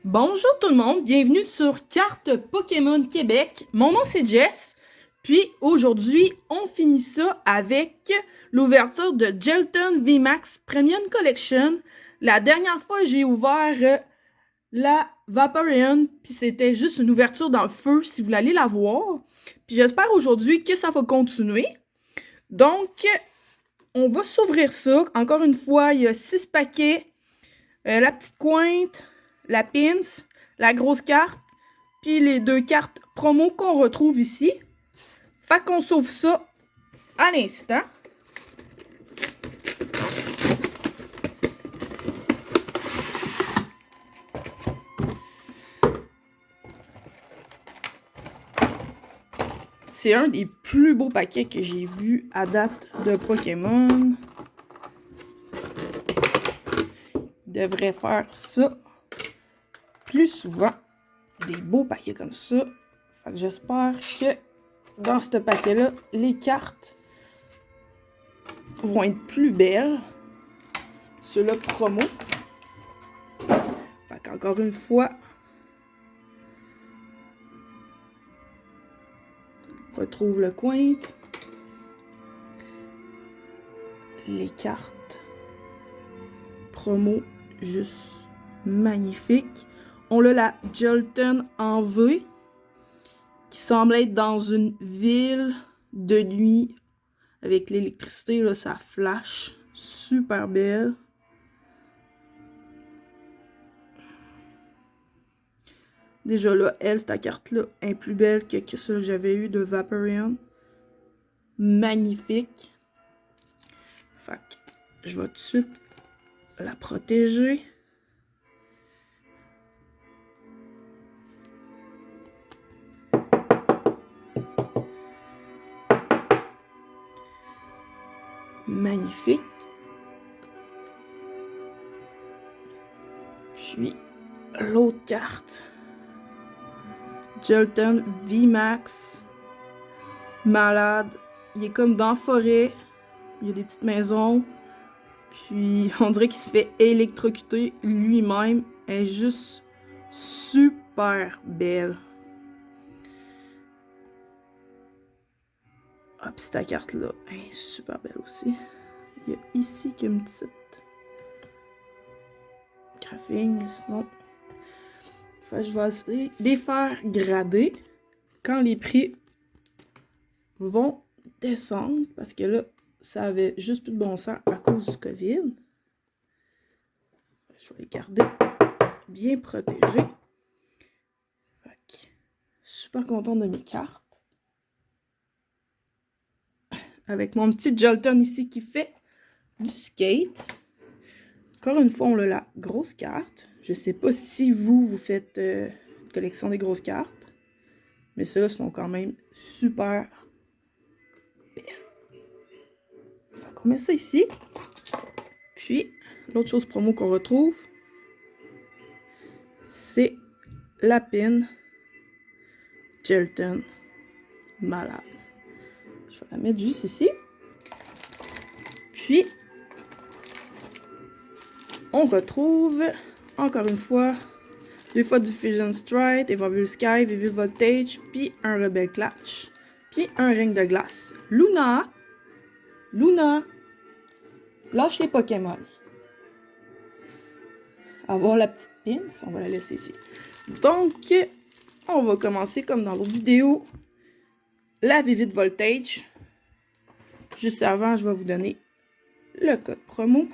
Bonjour tout le monde, bienvenue sur Carte Pokémon Québec. Mon nom c'est Jess, puis aujourd'hui on finit ça avec l'ouverture de Jelton VMAX Premium Collection. La dernière fois j'ai ouvert la Vaporeon, puis c'était juste une ouverture dans le feu si vous voulez aller la voir. Puis j'espère aujourd'hui que ça va continuer. Donc on va s'ouvrir ça. Encore une fois, il y a 6 paquets. La petite cointe, la pins, la grosse carte, puis les 2 cartes promo qu'on retrouve ici. Fait qu'on s'ouvre ça à l'instant. C'est un des plus beaux paquets que j'ai vu à date de Pokémon. Je devrais faire ça plus souvent. Des beaux paquets comme ça. Fait que j'espère que dans ce paquet-là, les cartes vont être plus belles. Ceux-là promo. Fait qu'encore une fois, on retrouve le coin. Les cartes promo, juste magnifique. On a la Jelton en V, qui semble être dans une ville de nuit. Avec l'électricité, là, ça flash. Super belle. Déjà là, elle, cette carte-là, est plus belle que celle que j'avais eu de Vaporeon. Magnifique. Fait que je vais tout de suite la protéger. Magnifique. Puis, l'autre carte. Jelton VMAX. Malade. Il est comme dans la forêt. Il y a des petites maisons. Puis, on dirait qu'il se fait électrocuter lui-même. Elle est juste super belle. Ah, puis cette carte-là, elle est super belle aussi. Il y a ici une petite graphing, sinon. Fait que je vais essayer de les faire grader quand les prix vont descendre. Parce que là, ça avait juste plus de bon sens à cause du COVID. Je vais les garder bien protégés. Fait que, super contente de mes cartes. Avec mon petit Jelton ici qui fait du skate. Encore une fois, on a la grosse carte. Je sais pas si vous faites une collection des grosses cartes. Mais ceux-là sont quand même super belles. Fait qu'on met ça ici. Puis, l'autre chose promo qu'on retrouve, c'est la pin Jelton. Malade. Je vais la mettre juste ici. Puis, on retrouve, encore une fois, 2 fois du Fusion Strike, Evolved Sky, Vivid Voltage, puis un Rebel Clutch, puis un Ring de glace. Luna, lâche les Pokémon. Avoir la petite pin, on va la laisser ici. Donc, on va commencer comme dans l'autre vidéo, la Vivid Voltage. Juste avant, je vais vous donner le code promo.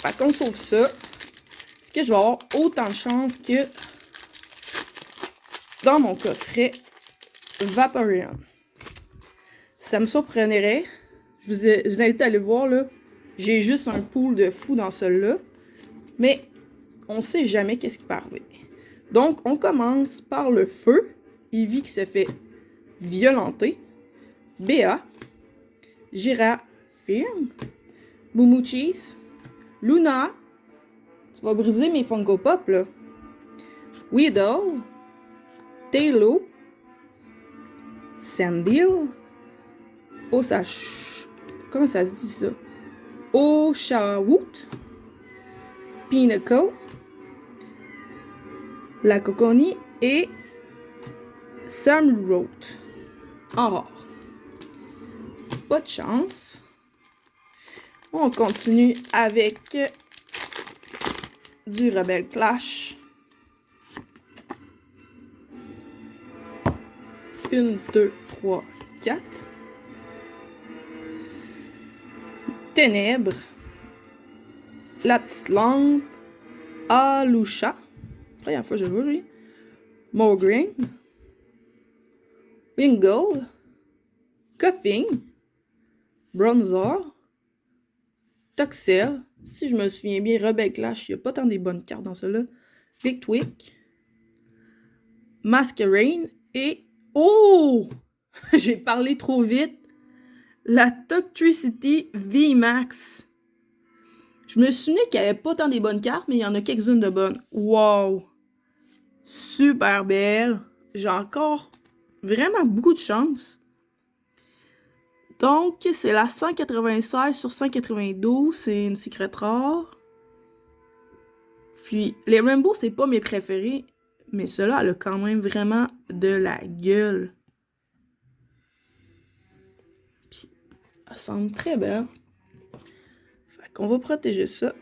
Fait qu'on sauve ça. Est-ce que je vais avoir autant de chance que dans mon coffret Vaporeon? Ça me surprendrait. Je vous invite à aller voir, là. J'ai juste un pool de fou dans celui-là. Mais on sait jamais qu'est-ce qui peut arriver. Donc, on commence par le feu. Eevee qui se fait violenter. Béa. Giraphine. Moumouchis. Luna. Tu vas briser mes Funko Pop, là. Weedle. Tailo. Sandil. Comment ça se dit ça? Oshawott. Pinnacle, la Coconi et Sunroad en rare. Pas de chance. On continue avec du Rebel Clash. 1, 2, 3, 4. Ténèbres. La petite lampe. Alusha. Première fois que je le vois, lui. Mograine. Wingle. Cuffing. Bronzer. Toxel. Si je me souviens bien, Rebel Clash, il n'y a pas tant des bonnes cartes dans cela. Victwick. Masquerain. Et... Oh! J'ai parlé trop vite. La Toxtricity VMAX. Je me souvenais qu'il n'y avait pas tant des bonnes cartes, mais il y en a quelques-unes de bonnes. Wow! Super belle. J'ai encore vraiment beaucoup de chance. Donc, c'est la 196 sur 192. C'est une secret rare. Puis, les Rainbow, c'est pas mes préférés. Mais celle-là, elle a quand même vraiment de la gueule. Puis, elle semble très belle. Fait qu'on va protéger ça.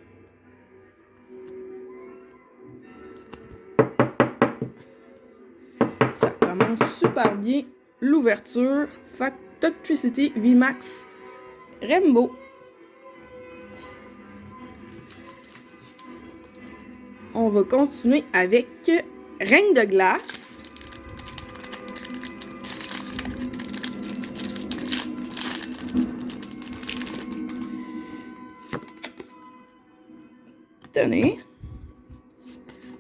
Ça commence super bien. L'ouverture. Fait que Toxtricity VMAX Rainbow. On va continuer avec Reine de glace. Tenez.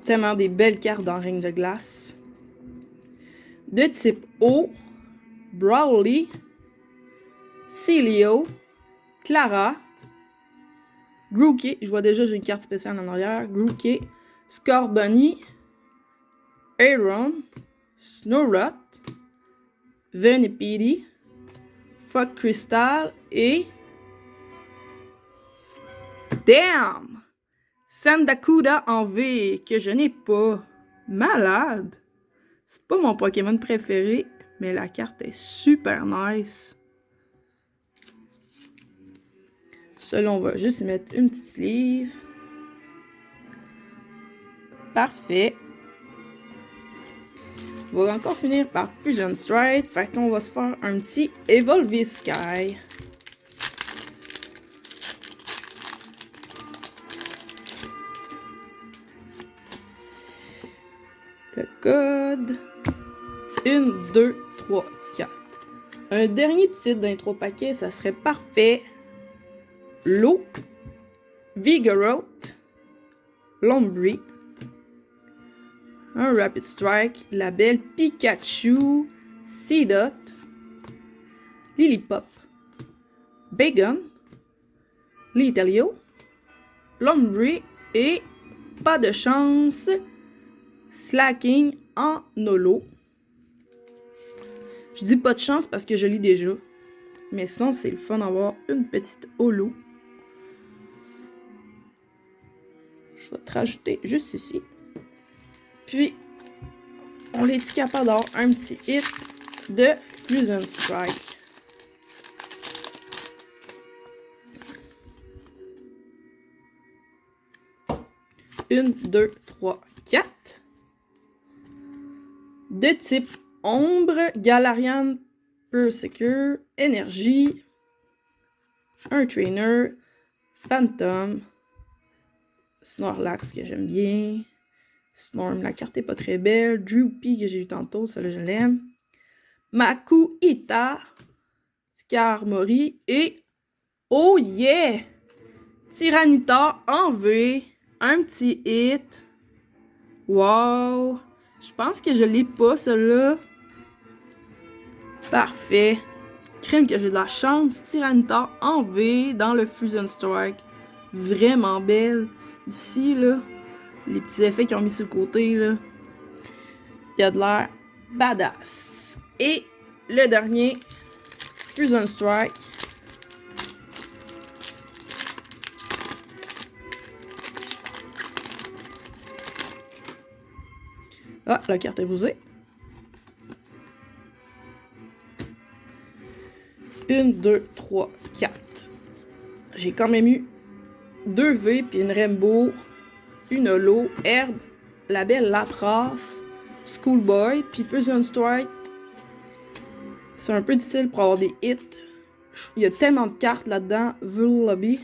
Tellement des belles cartes dans Reine de glace. De type eau. Brawly. Celio. Clara. Grookey. Je vois déjà, j'ai une carte spéciale en arrière. Grookey. Scorbunny. Aaron. Snorunt. Venipede. Fog Crystal. Et... Damn! Sandakuda en V, que je n'ai pas. Malade! C'est pas mon Pokémon préféré, mais la carte est super nice. Celui-là, on va juste y mettre une petite sleeve. Parfait. On va encore finir par Fusion Strike. Fait qu'on va se faire un petit Evolvisky. Le code. 1, 2, 3, 4. Un dernier petit d'intro paquet, ça serait parfait. L'eau. Vigoroth. Lombri. Un Rapid Strike. La belle Pikachu. Seedot. Lilipop. Bacon. Litalio. Lombri. Et pas de chance. Slacking en holo. Je dis pas de chance parce que je lis déjà. Mais sinon, c'est le fun d'avoir une petite holo. Je vais te rajouter juste ici. Puis, on est capable d'avoir un petit hit de Fusion Strike. Une, deux, trois, quatre. De type ombre, Galarian Persecure, énergie, un trainer, Phantom, Snorlax que j'aime bien, Snorm, la carte est pas très belle, Droopy que j'ai eu tantôt, celle-là je l'aime, Makuhita, Skarmory et oh yeah! Tyranitar en V, un petit hit, wow! Je pense que je l'ai pas, celle-là. Parfait. Crème que j'ai de la chance. Tyranitar en V dans le Fusion Strike. Vraiment belle. Ici, là, les petits effets qu'ils ont mis sur le côté, là. Il y a de l'air badass. Et le dernier, Fusion Strike. Ah, la carte est brisée. 1, 2, 3, 4. J'ai quand même eu 2 V, puis une Rainbow, une Holo, Herbe, la belle Lapras, Schoolboy, puis Fusion Strike. C'est un peu difficile pour avoir des hits. Il y a tellement de cartes là-dedans, Vullaby,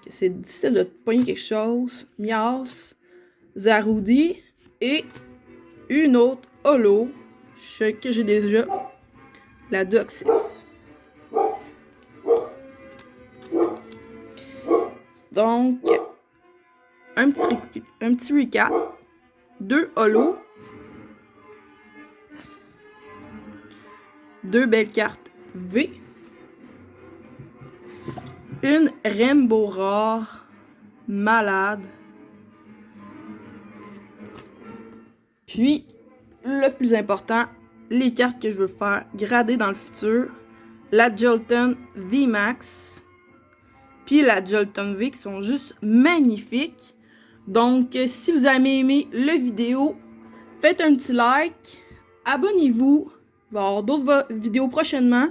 que c'est difficile de pogner quelque chose. Miaus, Zarudy, et une autre Holo, que j'ai déjà, la Doxis. Donc, un petit recap. 2 Holo. 2 belles cartes V. Une Rainbow rare. Malade. Puis, le plus important, les cartes que je veux faire grader dans le futur. La Jolteon VMAX. Puis la Jolteon V qui sont juste magnifiques. Donc, si vous avez aimé la vidéo, faites un petit like. Abonnez-vous. Il va y avoir d'autres vidéos prochainement.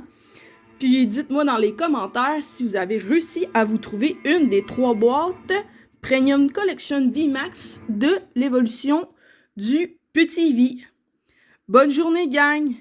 Puis dites-moi dans les commentaires si vous avez réussi à vous trouver une des 3 boîtes Premium Collection VMAX de l'évolution du Petit V. Bonne journée, gang!